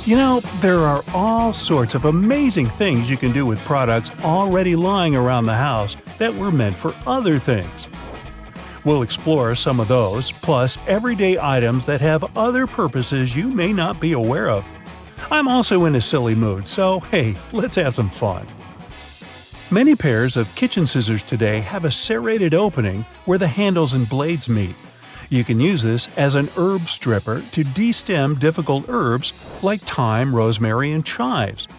There are all sorts of amazing things you can do with products already lying around the house that were meant for other things. We'll explore some of those, plus everyday items that have other purposes you may not be aware of. I'm also in a silly mood, so hey, let's have some fun. Many pairs of kitchen scissors today have a serrated opening where the handles and blades meet. You can use this as an herb stripper to destem difficult herbs like thyme, rosemary, and chives.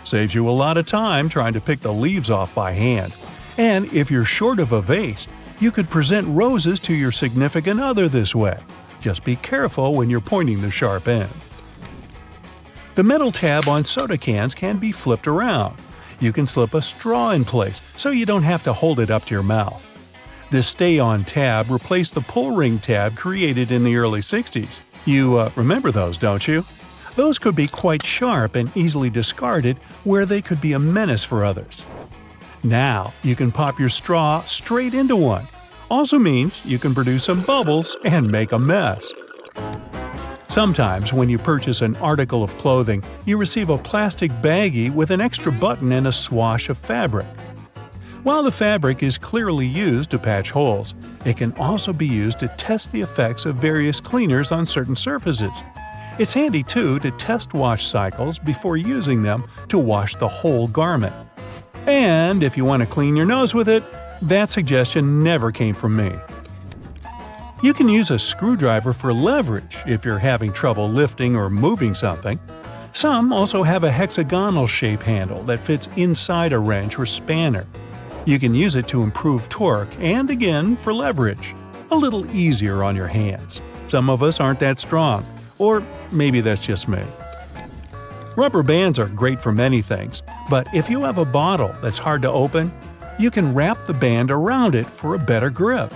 Saves you a lot of time trying to pick the leaves off by hand. And if you're short of a vase, you could present roses to your significant other this way. Just be careful when you're pointing the sharp end. The metal tab on soda cans can be flipped around. You can slip a straw in place so you don't have to hold it up to your mouth. This stay-on tab replaced the pull ring tab created in the early 60s. You remember those, don't you? Those could be quite sharp and easily discarded where they could be a menace for others. Now you can pop your straw straight into one. Also means you can produce some bubbles and make a mess. Sometimes when you purchase an article of clothing, you receive a plastic baggie with an extra button and a swash of fabric. While the fabric is clearly used to patch holes, it can also be used to test the effects of various cleaners on certain surfaces. It's handy too to test wash cycles before using them to wash the whole garment. And if you want to clean your nose with it, that suggestion never came from me. You can use a screwdriver for leverage if you're having trouble lifting or moving something. Some also have a hexagonal shape handle that fits inside a wrench or spanner. You can use it to improve torque and, again, for leverage. A little easier on your hands. Some of us aren't that strong. Or maybe that's just me. Rubber bands are great for many things, but if you have a bottle that's hard to open, you can wrap the band around it for a better grip.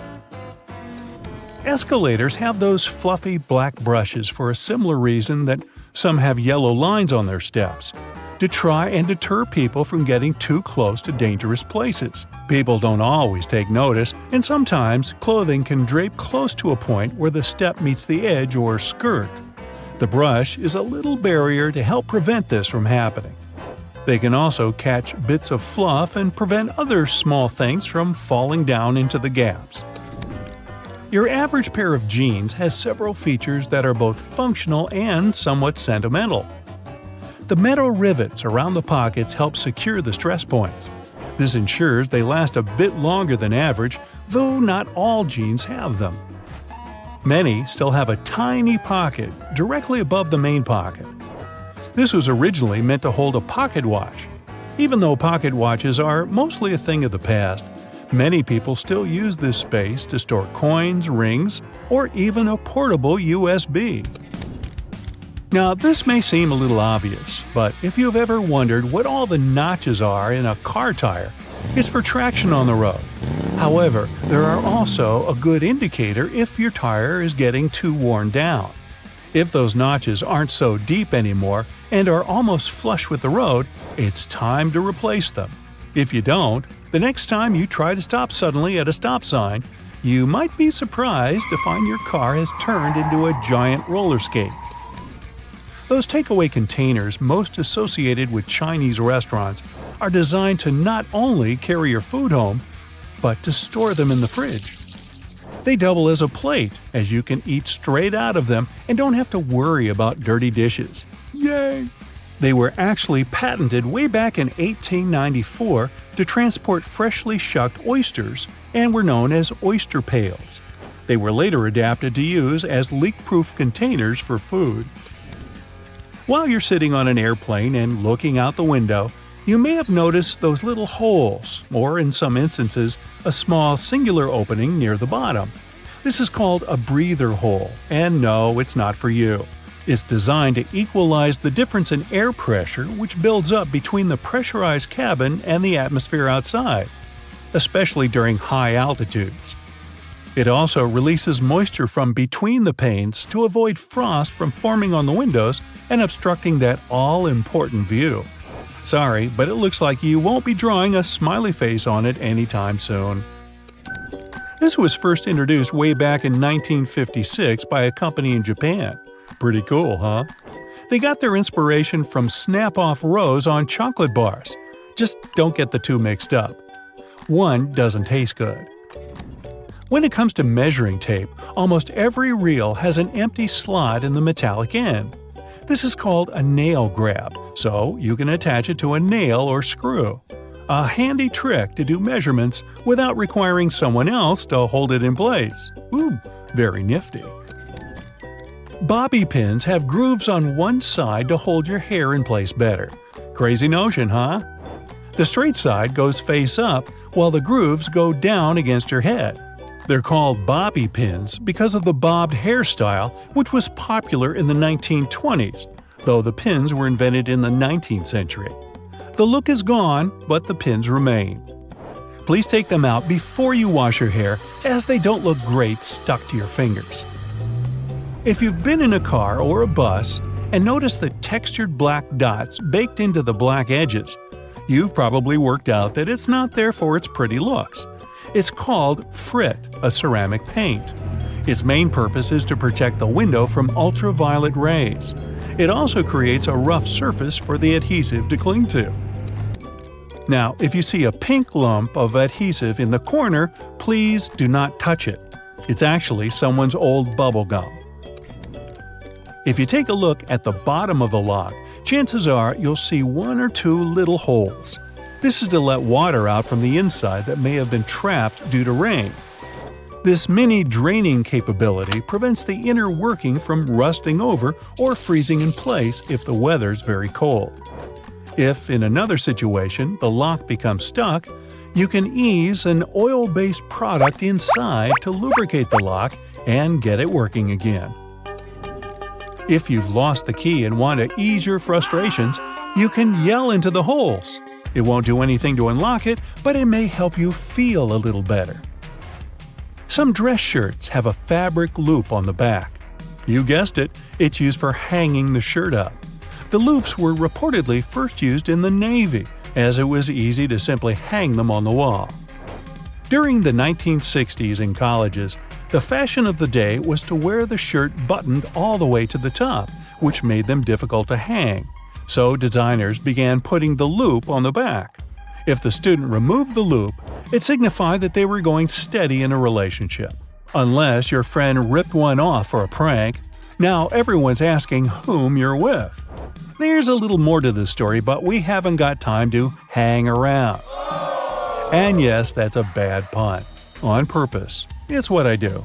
Escalators have those fluffy black brushes for a similar reason that some have yellow lines on their steps. To try and deter people from getting too close to dangerous places. People don't always take notice, and sometimes clothing can drape close to a point where the step meets the edge or skirt. The brush is a little barrier to help prevent this from happening. They can also catch bits of fluff and prevent other small things from falling down into the gaps. Your average pair of jeans has several features that are both functional and somewhat sentimental. The metal rivets around the pockets help secure the stress points. This ensures they last a bit longer than average, though not all jeans have them. Many still have a tiny pocket directly above the main pocket. This was originally meant to hold a pocket watch. Even though pocket watches are mostly a thing of the past, many people still use this space to store coins, rings, or even a portable USB. Now, this may seem a little obvious, but if you've ever wondered what all the notches are in a car tire, it's for traction on the road. However, there are also a good indicator if your tire is getting too worn down. If those notches aren't so deep anymore and are almost flush with the road, it's time to replace them. If you don't, the next time you try to stop suddenly at a stop sign, you might be surprised to find your car has turned into a giant roller skate. Those takeaway containers most associated with Chinese restaurants are designed to not only carry your food home, but to store them in the fridge. They double as a plate, as you can eat straight out of them and don't have to worry about dirty dishes. Yay! They were actually patented way back in 1894 to transport freshly shucked oysters and were known as oyster pails. They were later adapted to use as leak-proof containers for food. While you're sitting on an airplane and looking out the window, you may have noticed those little holes, or in some instances, a small singular opening near the bottom. This is called a breather hole, and no, it's not for you. It's designed to equalize the difference in air pressure which builds up between the pressurized cabin and the atmosphere outside, especially during high altitudes. It also releases moisture from between the panes to avoid frost from forming on the windows and obstructing that all-important view. Sorry, but it looks like you won't be drawing a smiley face on it anytime soon. This was first introduced way back in 1956 by a company in Japan. Pretty cool, huh? They got their inspiration from snap-off rows on chocolate bars. Just don't get the two mixed up. One doesn't taste good. When it comes to measuring tape, almost every reel has an empty slot in the metallic end. This is called a nail grab, so you can attach it to a nail or screw. A handy trick to do measurements without requiring someone else to hold it in place. Ooh, very nifty. Bobby pins have grooves on one side to hold your hair in place better. Crazy notion, huh? The straight side goes face up, while the grooves go down against your head. They're called bobby pins because of the bobbed hairstyle, which was popular in the 1920s, though the pins were invented in the 19th century. The look is gone, but the pins remain. Please take them out before you wash your hair, as they don't look great stuck to your fingers. If you've been in a car or a bus and noticed the textured black dots baked into the black edges, you've probably worked out that it's not there for its pretty looks. It's called frit, a ceramic paint. Its main purpose is to protect the window from ultraviolet rays. It also creates a rough surface for the adhesive to cling to. Now, if you see a pink lump of adhesive in the corner, please do not touch it. It's actually someone's old bubble gum. If you take a look at the bottom of the lock, chances are you'll see one or two little holes. This is to let water out from the inside that may have been trapped due to rain. This mini draining capability prevents the inner working from rusting over or freezing in place if the weather's very cold. If, in another situation, the lock becomes stuck, you can ease an oil-based product inside to lubricate the lock and get it working again. If you've lost the key and want to ease your frustrations, you can yell into the holes. It won't do anything to unlock it, but it may help you feel a little better. Some dress shirts have a fabric loop on the back. You guessed it, it's used for hanging the shirt up. The loops were reportedly first used in the Navy, as it was easy to simply hang them on the wall. During the 1960s in colleges, the fashion of the day was to wear the shirt buttoned all the way to the top, which made them difficult to hang. So designers began putting the loop on the back. If the student removed the loop, it signified that they were going steady in a relationship. Unless your friend ripped one off for a prank, now everyone's asking whom you're with. There's a little more to this story, but we haven't got time to hang around. And yes, that's a bad pun. On purpose. It's what I do.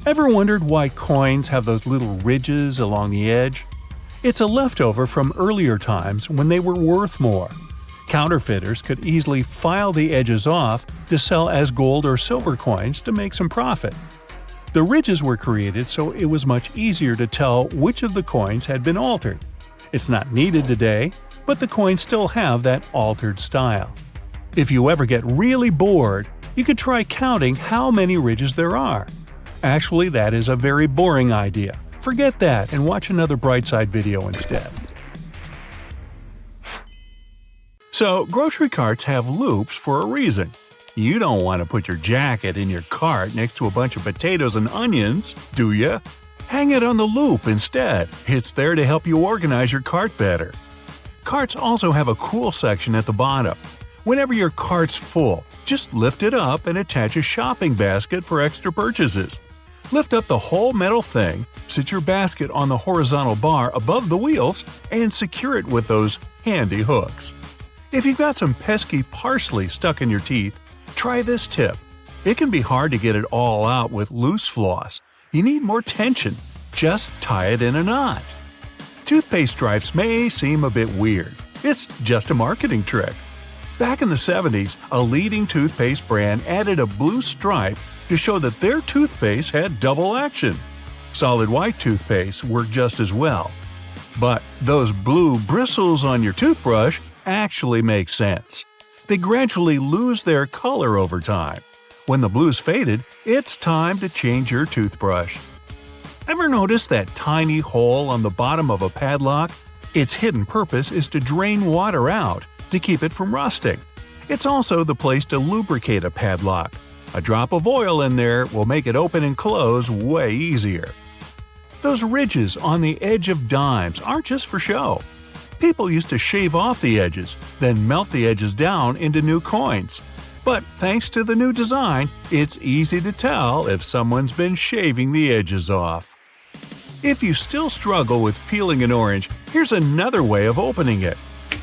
Ever wondered why coins have those little ridges along the edge? It's a leftover from earlier times when they were worth more. Counterfeiters could easily file the edges off to sell as gold or silver coins to make some profit. The ridges were created so it was much easier to tell which of the coins had been altered. It's not needed today, but the coins still have that altered style. If you ever get really bored, you could try counting how many ridges there are. Actually, that is a very boring idea. Forget that and watch another Brightside video instead. So, grocery carts have loops for a reason. You don't want to put your jacket in your cart next to a bunch of potatoes and onions, do ya? Hang it on the loop instead. It's there to help you organize your cart better. Carts also have a cool section at the bottom. Whenever your cart's full, just lift it up and attach a shopping basket for extra purchases. Lift up the whole metal thing, sit your basket on the horizontal bar above the wheels, and secure it with those handy hooks. If you've got some pesky parsley stuck in your teeth, try this tip. It can be hard to get it all out with loose floss. You need more tension. Just tie it in a knot. Toothpaste stripes may seem a bit weird. It's just a marketing trick. Back in the 70s, a leading toothpaste brand added a blue stripe to show that their toothpaste had double action. Solid white toothpaste worked just as well. But those blue bristles on your toothbrush actually make sense. They gradually lose their color over time. When the blue's faded, it's time to change your toothbrush. Ever notice that tiny hole on the bottom of a padlock? Its hidden purpose is to drain water out to keep it from rusting. It's also the place to lubricate a padlock. A drop of oil in there will make it open and close way easier. Those ridges on the edge of dimes aren't just for show. People used to shave off the edges, then melt the edges down into new coins. But thanks to the new design, it's easy to tell if someone's been shaving the edges off. If you still struggle with peeling an orange, here's another way of opening it.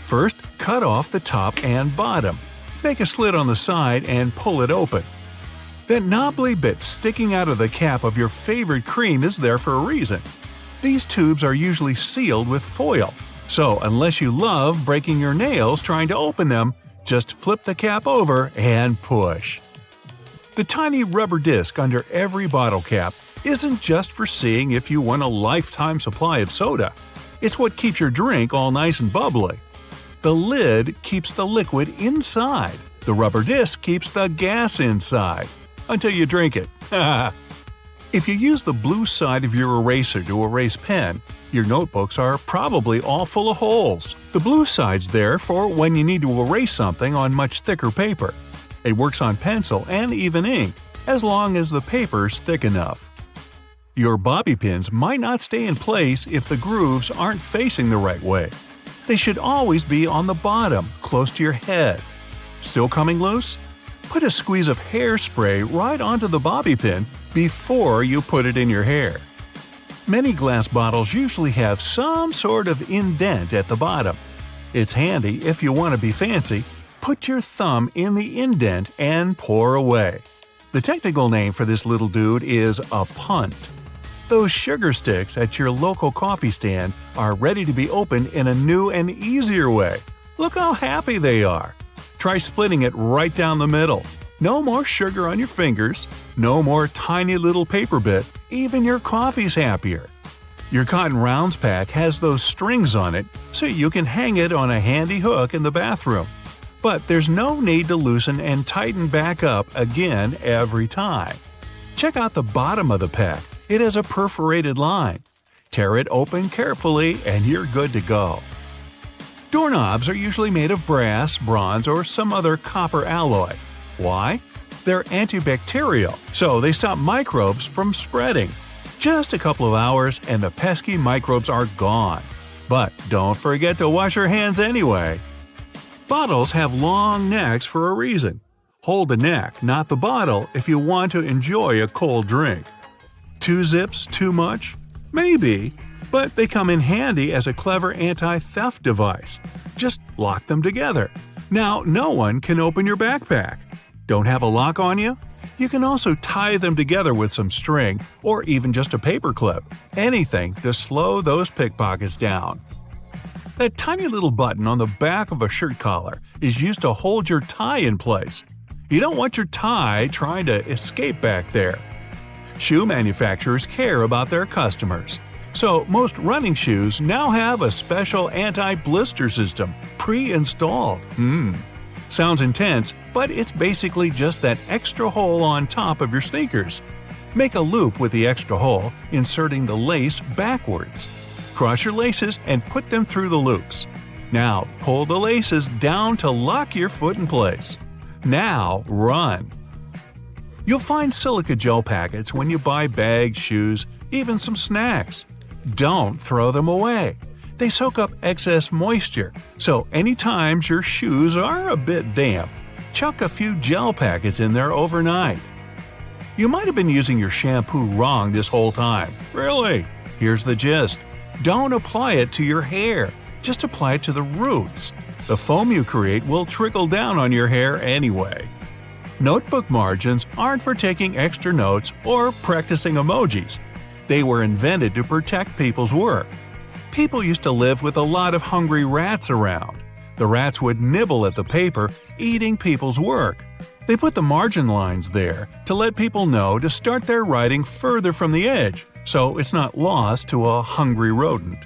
First, cut off the top and bottom. Make a slit on the side and pull it open. That knobbly bit sticking out of the cap of your favorite cream is there for a reason. These tubes are usually sealed with foil, so unless you love breaking your nails trying to open them, just flip the cap over and push. The tiny rubber disc under every bottle cap isn't just for seeing if you want a lifetime supply of soda. It's what keeps your drink all nice and bubbly. The lid keeps the liquid inside. The rubber disc keeps the gas inside. Until you drink it. If you use the blue side of your eraser to erase pen, your notebooks are probably all full of holes. The blue side's there for when you need to erase something on much thicker paper. It works on pencil and even ink, as long as the paper's thick enough. Your bobby pins might not stay in place if the grooves aren't facing the right way. They should always be on the bottom, close to your head. Still coming loose? Put a squeeze of hairspray right onto the bobby pin before you put it in your hair. Many glass bottles usually have some sort of indent at the bottom. It's handy if you want to be fancy. Put your thumb in the indent and pour away. The technical name for this little dude is a punt. Those sugar sticks at your local coffee stand are ready to be opened in a new and easier way. Look how happy they are. Try splitting it right down the middle. No more sugar on your fingers, no more tiny little paper bit, even your coffee's happier. Your Cotton Rounds pack has those strings on it so you can hang it on a handy hook in the bathroom. But there's no need to loosen and tighten back up again every time. Check out the bottom of the pack. It has a perforated line. Tear it open carefully and you're good to go. Doorknobs are usually made of brass, bronze, or some other copper alloy. Why? They're antibacterial, so they stop microbes from spreading. Just a couple of hours and the pesky microbes are gone. But don't forget to wash your hands anyway. Bottles have long necks for a reason. Hold the neck, not the bottle, if you want to enjoy a cold drink. 2 zips too much? Maybe. But they come in handy as a clever anti-theft device. Just lock them together. Now no one can open your backpack. Don't have a lock on you? You can also tie them together with some string or even just a paper clip. Anything to slow those pickpockets down. That tiny little button on the back of a shirt collar is used to hold your tie in place. You don't want your tie trying to escape back there. Shoe manufacturers care about their customers. So most running shoes now have a special anti-blister system pre-installed. Sounds intense, but it's basically just that extra hole on top of your sneakers. Make a loop with the extra hole, inserting the lace backwards. Cross your laces and put them through the loops. Now pull the laces down to lock your foot in place. Now run! You'll find silica gel packets when you buy bags, shoes, even some snacks. Don't throw them away. They soak up excess moisture, so anytime your shoes are a bit damp, chuck a few gel packets in there overnight. You might have been using your shampoo wrong this whole time. Really? Here's the gist. Don't apply it to your hair. Just apply it to the roots. The foam you create will trickle down on your hair anyway. Notebook margins aren't for taking extra notes or practicing emojis. They were invented to protect people's work. People used to live with a lot of hungry rats around. The rats would nibble at the paper, eating people's work. They put the margin lines there to let people know to start their writing further from the edge, so it's not lost to a hungry rodent.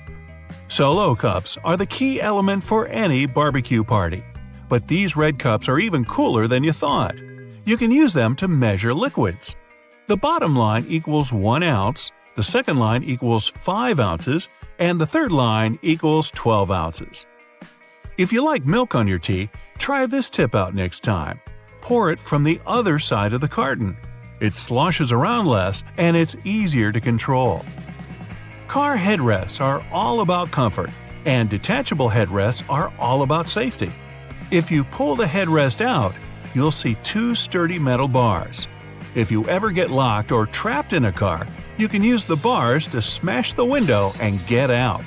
Solo cups are the key element for any barbecue party. But these red cups are even cooler than you thought. You can use them to measure liquids. The bottom line equals 1 ounce, the second line equals 5 ounces, and the third line equals 12 ounces. If you like milk on your tea, try this tip out next time. Pour it from the other side of the carton. It sloshes around less and it's easier to control. Car headrests are all about comfort, and detachable headrests are all about safety. If you pull the headrest out, you'll see two sturdy metal bars. If you ever get locked or trapped in a car, you can use the bars to smash the window and get out.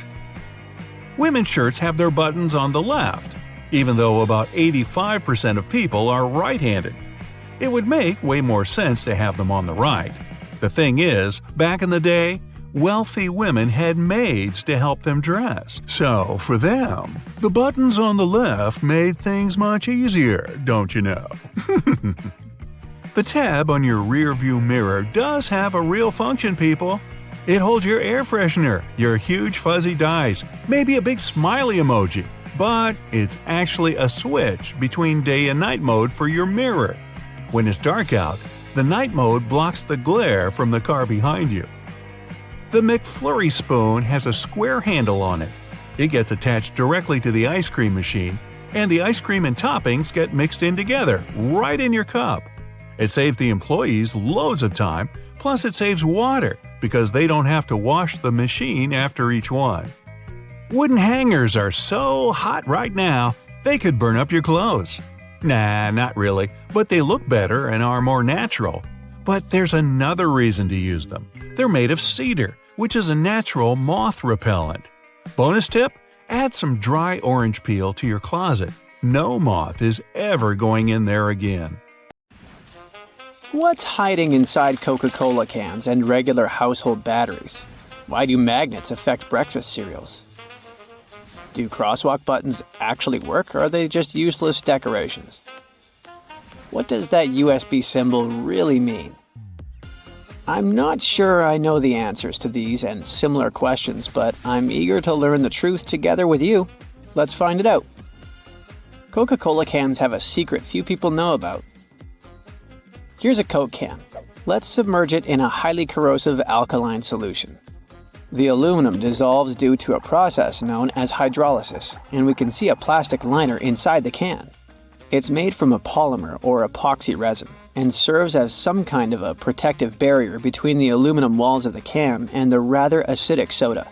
Women's shirts have their buttons on the left, even though about 85% of people are right-handed. It would make way more sense to have them on the right. The thing is, back in the day, wealthy women had maids to help them dress. So, for them, the buttons on the left made things much easier, don't you know? The tab on your rearview mirror does have a real function, people. It holds your air freshener, your huge fuzzy dice, maybe a big smiley emoji. But it's actually a switch between day and night mode for your mirror. When it's dark out, the night mode blocks the glare from the car behind you. The McFlurry spoon has a square handle on it. It gets attached directly to the ice cream machine, and the ice cream and toppings get mixed in together, right in your cup. It saves the employees loads of time, plus it saves water, because they don't have to wash the machine after each one. Wooden hangers are so hot right now, they could burn up your clothes. Nah, not really, but they look better and are more natural. But there's another reason to use them. They're made of cedar, which is a natural moth repellent. Bonus tip: add some dry orange peel to your closet. No moth is ever going in there again. What's hiding inside Coca-Cola cans and regular household batteries? Why do magnets affect breakfast cereals? Do crosswalk buttons actually work, or are they just useless decorations? What does that USB symbol really mean? I'm not sure I know the answers to these and similar questions, but I'm eager to learn the truth together with you. Let's find it out. Coca-Cola cans have a secret few people know about. Here's a Coke can. Let's submerge it in a highly corrosive alkaline solution. The aluminum dissolves due to a process known as hydrolysis, and we can see a plastic liner inside the can. It's made from a polymer or epoxy resin and serves as some kind of a protective barrier between the aluminum walls of the can and the rather acidic soda.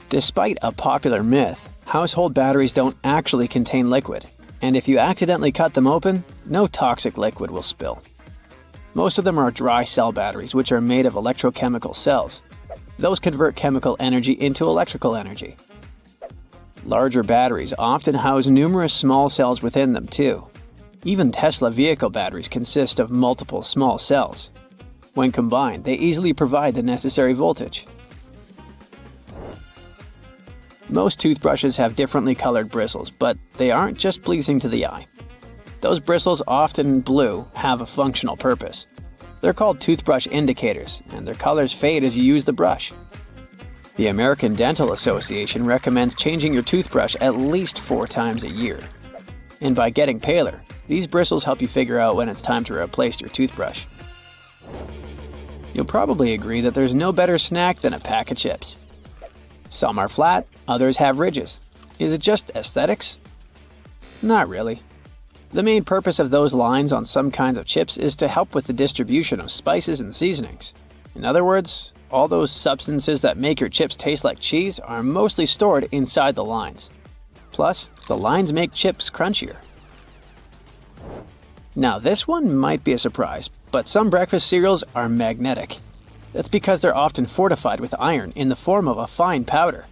Despite a popular myth, household batteries don't actually contain liquid, and if you accidentally cut them open, no toxic liquid will spill. Most of them are dry cell batteries, which are made of electrochemical cells. Those convert chemical energy into electrical energy. Larger batteries often house numerous small cells within them too. Even Tesla vehicle batteries consist of multiple small cells. When combined, they easily provide the necessary voltage. Most toothbrushes have differently colored bristles, but they aren't just pleasing to the eye. Those bristles, often blue, have a functional purpose. They're called toothbrush indicators, and their colors fade as you use the brush. The American Dental Association recommends changing your toothbrush at least 4 times a year. And by getting paler, these bristles help you figure out when it's time to replace your toothbrush. You'll probably agree that there's no better snack than a pack of chips. Some are flat, others have ridges. Is it just aesthetics? Not really. The main purpose of those lines on some kinds of chips is to help with the distribution of spices and seasonings. In other words, all those substances that make your chips taste like cheese are mostly stored inside the lines. Plus, the lines make chips crunchier. Now, this one might be a surprise, but some breakfast cereals are magnetic. That's because they're often fortified with iron in the form of a fine powder.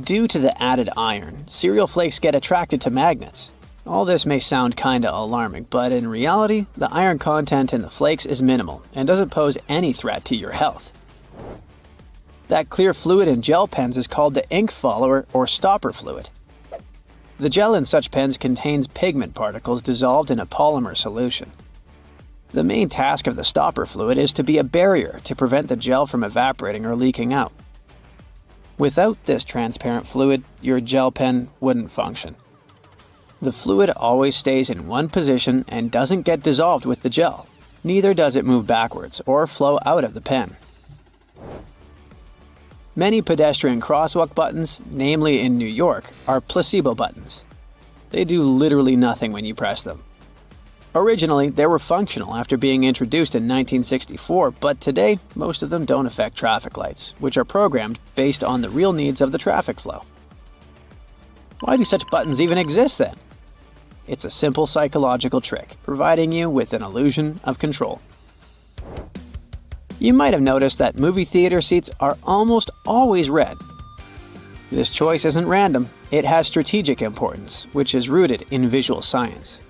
Due to the added iron, cereal flakes get attracted to magnets. All this may sound kinda alarming, but in reality, the iron content in the flakes is minimal and doesn't pose any threat to your health. That clear fluid in gel pens is called the ink follower or stopper fluid. The gel in such pens contains pigment particles dissolved in a polymer solution. The main task of the stopper fluid is to be a barrier to prevent the gel from evaporating or leaking out. Without this transparent fluid, your gel pen wouldn't function. The fluid always stays in one position and doesn't get dissolved with the gel. Neither does it move backwards or flow out of the pen. Many pedestrian crosswalk buttons, namely in New York, are placebo buttons. They do literally nothing when you press them. Originally, they were functional after being introduced in 1964, but today, most of them don't affect traffic lights, which are programmed based on the real needs of the traffic flow. Why do such buttons even exist then? It's a simple psychological trick, providing you with an illusion of control. You might have noticed that movie theater seats are almost always red. This choice isn't random, it has strategic importance, which is rooted in visual science.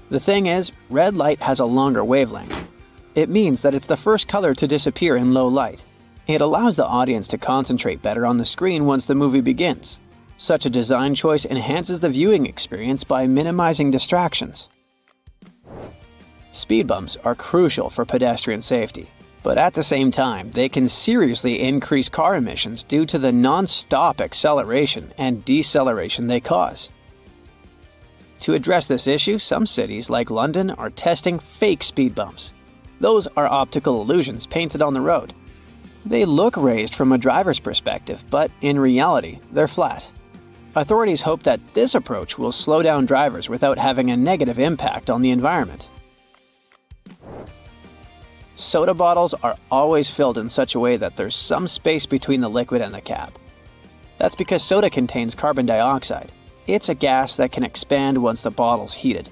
The thing is, red light has a longer wavelength. It means that it's the first color to disappear in low light. It allows the audience to concentrate better on the screen once the movie begins. Such a design choice enhances the viewing experience by minimizing distractions. Speed bumps are crucial for pedestrian safety, but at the same time, they can seriously increase car emissions due to the non-stop acceleration and deceleration they cause. To address this issue, some cities like London are testing fake speed bumps. Those are optical illusions painted on the road. They look raised from a driver's perspective, but in reality, they're flat. Authorities hope that this approach will slow down drivers without having a negative impact on the environment. Soda bottles are always filled in such a way that there's some space between the liquid and the cap. That's because soda contains carbon dioxide. It's a gas that can expand once the bottle's heated.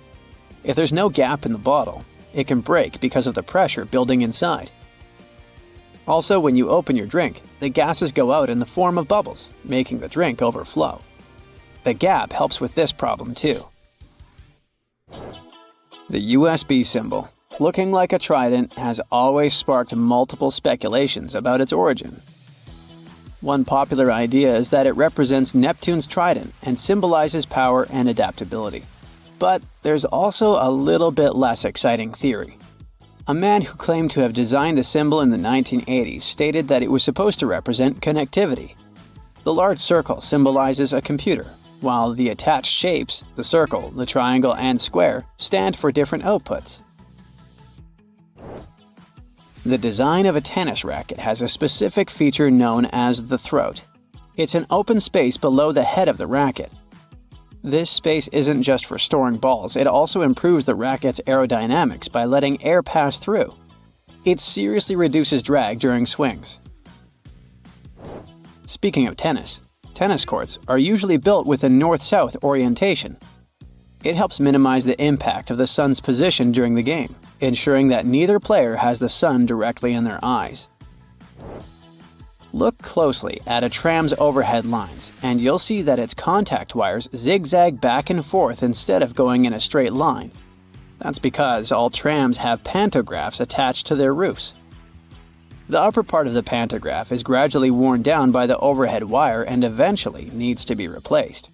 If there's no gap in the bottle, it can break because of the pressure building inside. Also, when you open your drink, the gases go out in the form of bubbles, making the drink overflow. The gap helps with this problem too. The USB symbol, looking like a trident, has always sparked multiple speculations about its origin. One popular idea is that it represents Neptune's trident and symbolizes power and adaptability. But there's also a little bit less exciting theory. A man who claimed to have designed the symbol in the 1980s stated that it was supposed to represent connectivity. The large circle symbolizes a computer, while the attached shapes, the circle, the triangle, and square, stand for different outputs. The design of a tennis racket has a specific feature known as the throat. It's an open space below the head of the racket. This space isn't just for storing balls, it also improves the racket's aerodynamics by letting air pass through. It seriously reduces drag during swings. Speaking of tennis courts are usually built with a north-south orientation. It helps minimize the impact of the sun's position during the game, ensuring that neither player has the sun directly in their eyes. Look closely at a tram's overhead lines, and you'll see that its contact wires zigzag back and forth instead of going in a straight line. That's because all trams have pantographs attached to their roofs. The upper part of the pantograph is gradually worn down by the overhead wire and eventually needs to be replaced.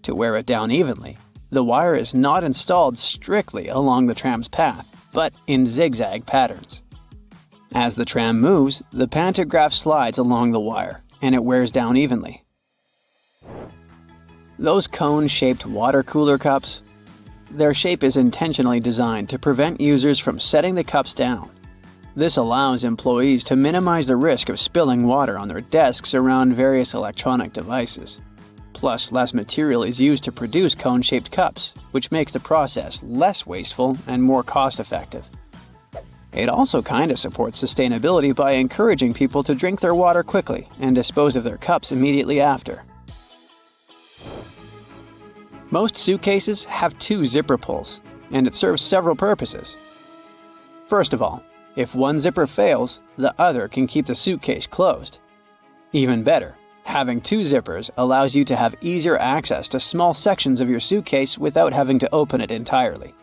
To wear it down evenly, the wire is not installed strictly along the tram's path, but in zigzag patterns. As the tram moves, the pantograph slides along the wire, and it wears down evenly. Those cone-shaped water cooler cups? Their shape is intentionally designed to prevent users from setting the cups down. This allows employees to minimize the risk of spilling water on their desks around various electronic devices. Plus, less material is used to produce cone-shaped cups, which makes the process less wasteful and more cost-effective. It also kinda supports sustainability by encouraging people to drink their water quickly and dispose of their cups immediately after. Most suitcases have 2 zipper pulls, and it serves several purposes. First of all, if one zipper fails, the other can keep the suitcase closed. Even better, having 2 zippers allows you to have easier access to small sections of your suitcase without having to open it entirely.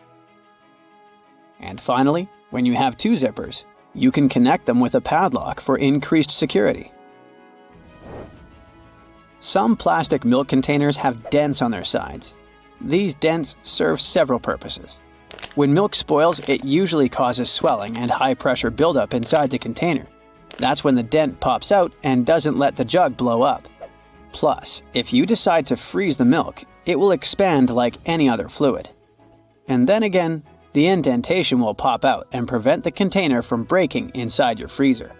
And finally, when you have 2 zippers, you can connect them with a padlock for increased security. Some plastic milk containers have dents on their sides. These dents serve several purposes. When milk spoils, it usually causes swelling and high-pressure buildup inside the container. That's when the dent pops out and doesn't let the jug blow up. Plus, if you decide to freeze the milk, it will expand like any other fluid. And then again, the indentation will pop out and prevent the container from breaking inside your freezer.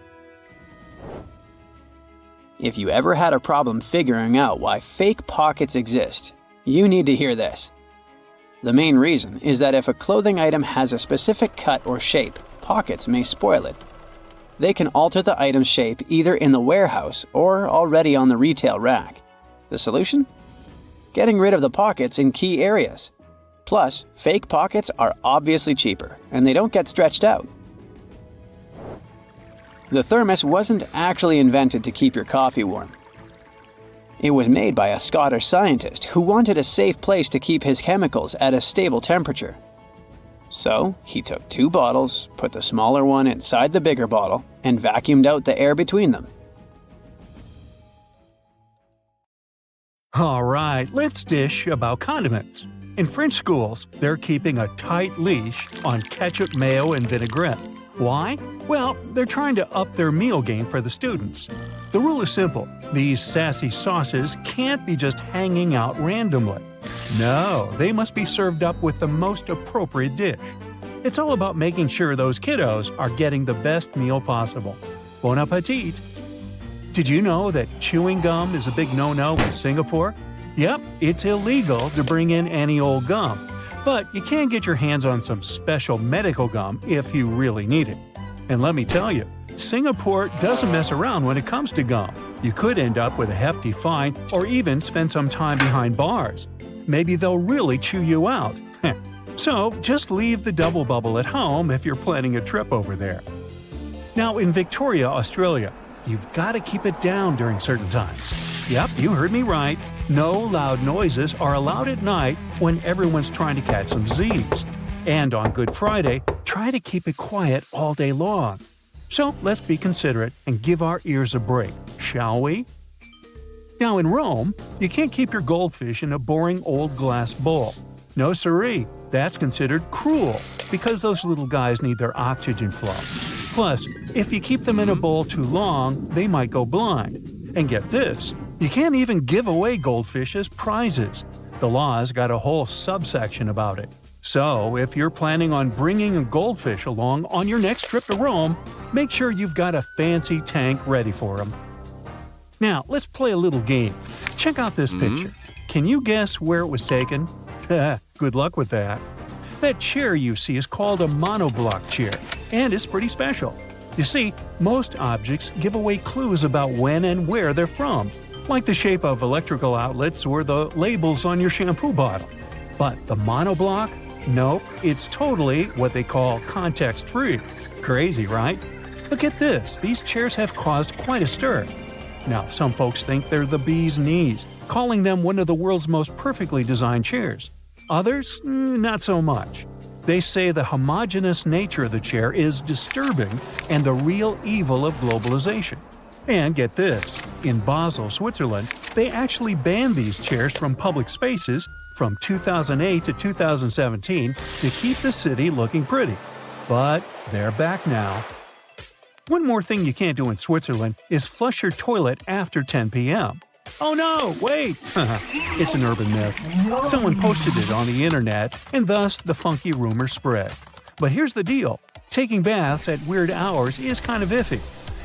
If you ever had a problem figuring out why fake pockets exist, you need to hear this. The main reason is that if a clothing item has a specific cut or shape, pockets may spoil it. They can alter the item's shape either in the warehouse or already on the retail rack. The solution? Getting rid of the pockets in key areas. Plus, fake pockets are obviously cheaper, and they don't get stretched out. The thermos wasn't actually invented to keep your coffee warm. It was made by a Scottish scientist who wanted a safe place to keep his chemicals at a stable temperature. So, he took 2 bottles, put the smaller one inside the bigger bottle, and vacuumed out the air between them. All right, let's dish about condiments. In French schools, they're keeping a tight leash on ketchup, mayo, and vinaigrette. Why? Well, they're trying to up their meal game for the students. The rule is simple. These sassy sauces can't be just hanging out randomly. No, they must be served up with the most appropriate dish. It's all about making sure those kiddos are getting the best meal possible. Bon appetit! Did you know that chewing gum is a big no-no in Singapore? Yep, it's illegal to bring in any old gum. But you can get your hands on some special medical gum if you really need it. And let me tell you, Singapore doesn't mess around when it comes to gum. You could end up with a hefty fine or even spend some time behind bars. Maybe they'll really chew you out. So just leave the double bubble at home if you're planning a trip over there. Now in Victoria, Australia, you've got to keep it down during certain times. Yep, you heard me right. No loud noises are allowed at night when everyone's trying to catch some Z's. And on Good Friday, try to keep it quiet all day long. So let's be considerate and give our ears a break, shall we? Now in Rome, you can't keep your goldfish in a boring old glass bowl. No siree, that's considered cruel because those little guys need their oxygen flow. Plus, if you keep them in a bowl too long, they might go blind. And get this, you can't even give away goldfish as prizes. The law's got a whole subsection about it. So, if you're planning on bringing a goldfish along on your next trip to Rome, make sure you've got a fancy tank ready for them. Now, let's play a little game. Check out this picture. Can you guess where it was taken? Good luck with that. That chair you see is called a monoblock chair, and it's pretty special. You see, most objects give away clues about when and where they're from, like the shape of electrical outlets or the labels on your shampoo bottle. But the monoblock? Nope, it's totally what they call context-free. Crazy, right? But get this, these chairs have caused quite a stir. Now, some folks think they're the bee's knees, calling them one of the world's most perfectly designed chairs. Others, not so much. They say the homogeneous nature of the chair is disturbing and the real evil of globalization. And get this, in Basel, Switzerland, they actually banned these chairs from public spaces from 2008 to 2017 to keep the city looking pretty. But they're back now. One more thing you can't do in Switzerland is flush your toilet after 10 p.m. Oh no, wait! It's an urban myth. Someone posted it on the internet, and thus the funky rumor spread. But here's the deal. Taking baths at weird hours is kind of iffy.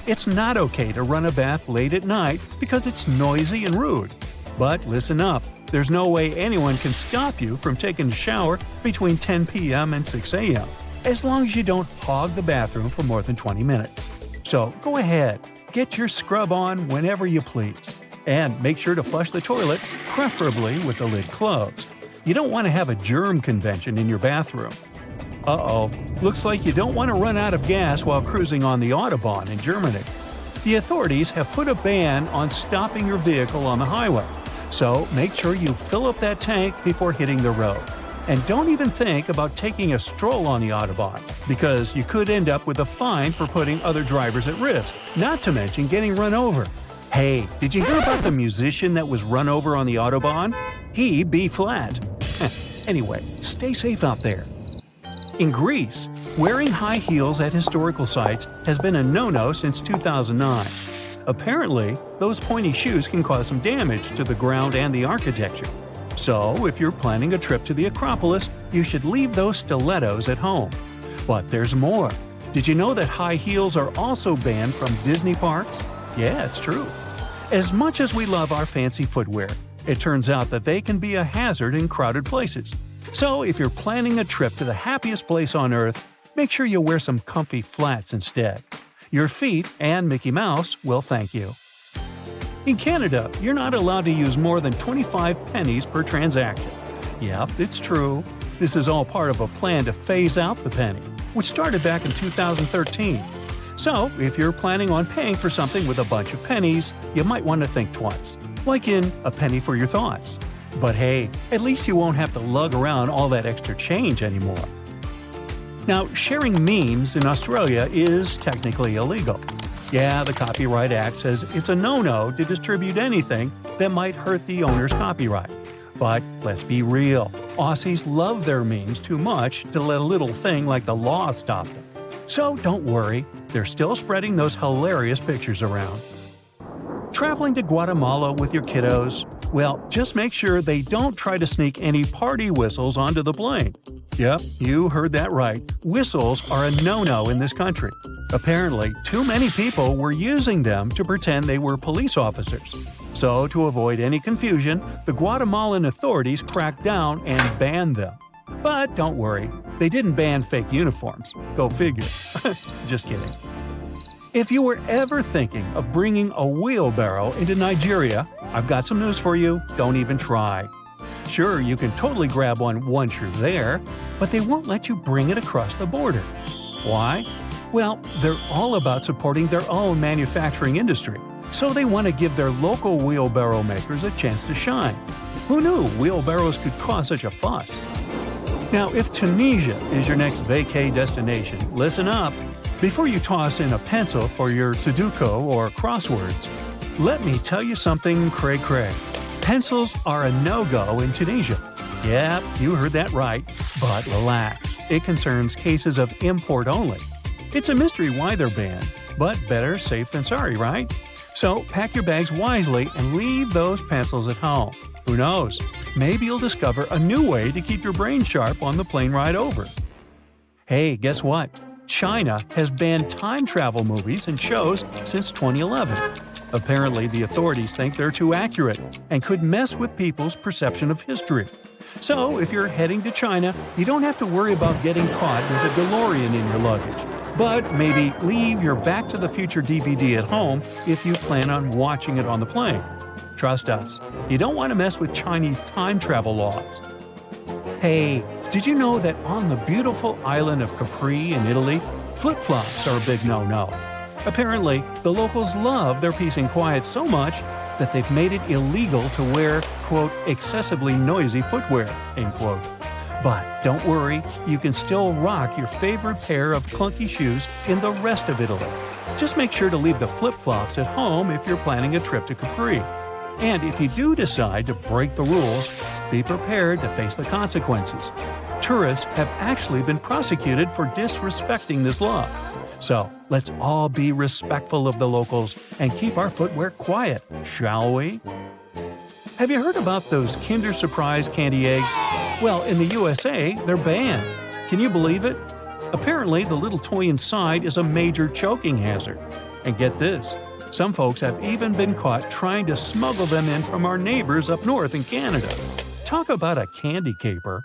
It's not okay to run a bath late at night because it's noisy and rude. But listen up, there's no way anyone can stop you from taking a shower between 10 p.m. and 6 a.m., as long as you don't hog the bathroom for more than 20 minutes. So go ahead, get your scrub on whenever you please. And make sure to flush the toilet, preferably with the lid closed. You don't want to have a germ convention in your bathroom. Uh-oh, looks like you don't want to run out of gas while cruising on the Autobahn in Germany. The authorities have put a ban on stopping your vehicle on the highway, so make sure you fill up that tank before hitting the road. And don't even think about taking a stroll on the Autobahn, because you could end up with a fine for putting other drivers at risk, not to mention getting run over. Hey, did you hear about the musician that was run over on the Autobahn? He B-flat. Anyway, stay safe out there. In Greece, wearing high heels at historical sites has been a no-no since 2009. Apparently, those pointy shoes can cause some damage to the ground and the architecture. So, if you're planning a trip to the Acropolis, you should leave those stilettos at home. But there's more. Did you know that high heels are also banned from Disney parks? Yeah, it's true. As much as we love our fancy footwear, it turns out that they can be a hazard in crowded places. So if you're planning a trip to the happiest place on Earth, make sure you wear some comfy flats instead. Your feet and Mickey Mouse will thank you. In Canada, you're not allowed to use more than 25 pennies per transaction. Yep, it's true. This is all part of a plan to phase out the penny, which started back in 2013. So, if you're planning on paying for something with a bunch of pennies, you might want to think twice, like in a penny for your thoughts. But hey, at least you won't have to lug around all that extra change anymore. Now, sharing memes in Australia is technically illegal. Yeah, the Copyright Act says it's a no-no to distribute anything that might hurt the owner's copyright. But let's be real, Aussies love their memes too much to let a little thing like the law stop them. So don't worry, they're still spreading those hilarious pictures around. Traveling to Guatemala with your kiddos? Well, just make sure they don't try to sneak any party whistles onto the plane. Yep, you heard that right. Whistles are a no-no in this country. Apparently, too many people were using them to pretend they were police officers. So, to avoid any confusion, the Guatemalan authorities cracked down and banned them. But don't worry, they didn't ban fake uniforms. Go figure. Just kidding. If you were ever thinking of bringing a wheelbarrow into Nigeria, I've got some news for you. Don't even try. Sure, you can totally grab one once you're there, but they won't let you bring it across the border. Why? Well, they're all about supporting their own manufacturing industry, so they want to give their local wheelbarrow makers a chance to shine. Who knew wheelbarrows could cause such a fuss? Now, if Tunisia is your next vacay destination, listen up. Before you toss in a pencil for your Sudoku or crosswords, let me tell you something cray-cray. Pencils are a no-go in Tunisia. Yep, you heard that right. But relax, it concerns cases of import only. It's a mystery why they're banned, but better safe than sorry, right? So pack your bags wisely and leave those pencils at home. Who knows? Maybe you'll discover a new way to keep your brain sharp on the plane ride over. Hey, guess what? China has banned time travel movies and shows since 2011. Apparently, the authorities think they're too accurate and could mess with people's perception of history. So, if you're heading to China, you don't have to worry about getting caught with a DeLorean in your luggage. But maybe leave your Back to the Future DVD at home if you plan on watching it on the plane. Trust us, you don't want to mess with Chinese time travel laws. Hey, did you know that on the beautiful island of Capri in Italy, flip-flops are a big no-no? Apparently, the locals love their peace and quiet so much that they've made it illegal to wear, quote, excessively noisy footwear, end quote. But don't worry, you can still rock your favorite pair of clunky shoes in the rest of Italy. Just make sure to leave the flip-flops at home if you're planning a trip to Capri. And if you do decide to break the rules, be prepared to face the consequences. Tourists have actually been prosecuted for disrespecting this law. So, let's all be respectful of the locals and keep our footwear quiet, shall we? Have you heard about those Kinder Surprise candy eggs? Well, in the USA, they're banned. Can you believe it? Apparently, the little toy inside is a major choking hazard. And get this, some folks have even been caught trying to smuggle them in from our neighbors up north in Canada. Talk about a candy caper.